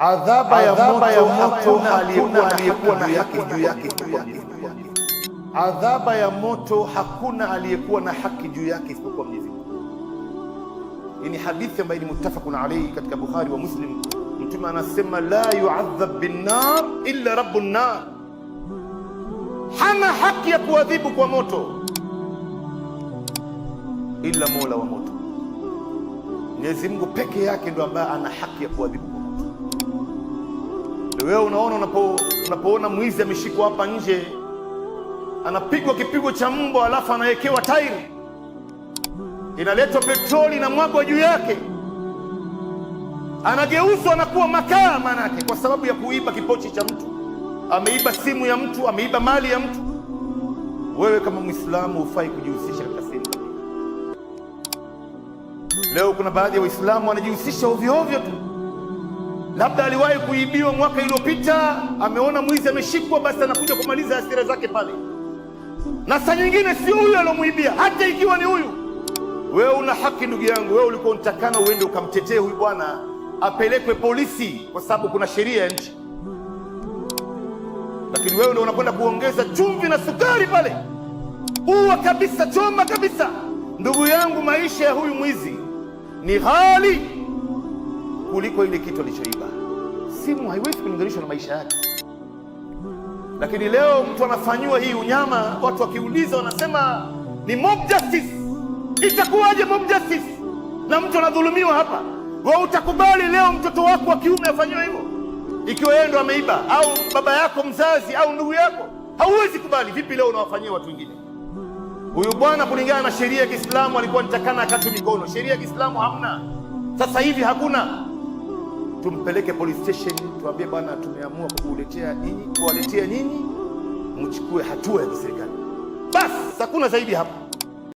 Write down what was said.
Adhaba ya moto aliyekuwa na haki juu yake. Adhaba ya moto hakuna aliyekuwa na haki juu yake isipokuwa Mwenyezi Mungu. Hii ni hadithi ambayo ni muttafaqun alayhi katika Bukhari wa Muslim. Mtume anasema la yu'adhab bin nar illa rabbun nar, hana haki ya kuadhibu kwa moto ila mola wa moto. Mwenyezi Mungu peke yake ndo ambaye ana haki ya kuadhibu kwa moto. Wewe unaona, unapoona mwizi ameshikwa hapa nje, anapigwa kipigo cha mbwa, alafu anawekewa tairi, inaletwa petroli na mwagwa juu yake, anageuzwa na kuwa makaa, manake kwa sababu ya kuiba kipochi cha mtu, ameiba simu ya mtu, ameiba mali ya mtu. Wewe kama Muislamu hufai kujihusisha katika sehemu. Leo kuna baadhi ya Waislamu wanajihusisha ovyo ovyo tu. Labda aliwahi kuibiwa mwaka iliyopita, ameona mwizi ameshikwa, basi anakuja kumaliza hasira zake pale, na saa nyingine sio huyu alomuibia, hata ikiwa ni huyu. Wewe una haki ndugu yangu, wewe ulikuwa unatakana uende ukamtetee huyu bwana, apelekwe polisi kwa sababu kuna sheria ya nchi. Lakini wewe ndio unakwenda kuongeza chumvi na sukari pale, uwa kabisa, choma kabisa. Ndugu yangu, maisha ya huyu mwizi ni ghali kuliko ile kitu alichoiba. Simu haiwezi kulinganishwa na maisha yake. Lakini leo mtu anafanyiwa hii unyama, watu wakiuliza wanasema ni mob justice. Itakuwaje mob justice na mtu anadhulumiwa hapa? Wewe utakubali leo mtoto wako wa kiume afanyiwe hivyo ikiwa yeye ndo ameiba, au baba yako mzazi au ndugu yako? Hauwezi kubali. Vipi leo unawafanyia watu wengine? Huyu bwana kulingana na sheria ya Kiislamu alikuwa nitakana akate mikono. Sheria ya Kiislamu hamna, sasa hivi hakuna. Tumpeleke police station, tuambie bwana, tumeamua kuwaletea nyinyi, mchukue hatua ya kiserikali. Basi hakuna zaidi hapo.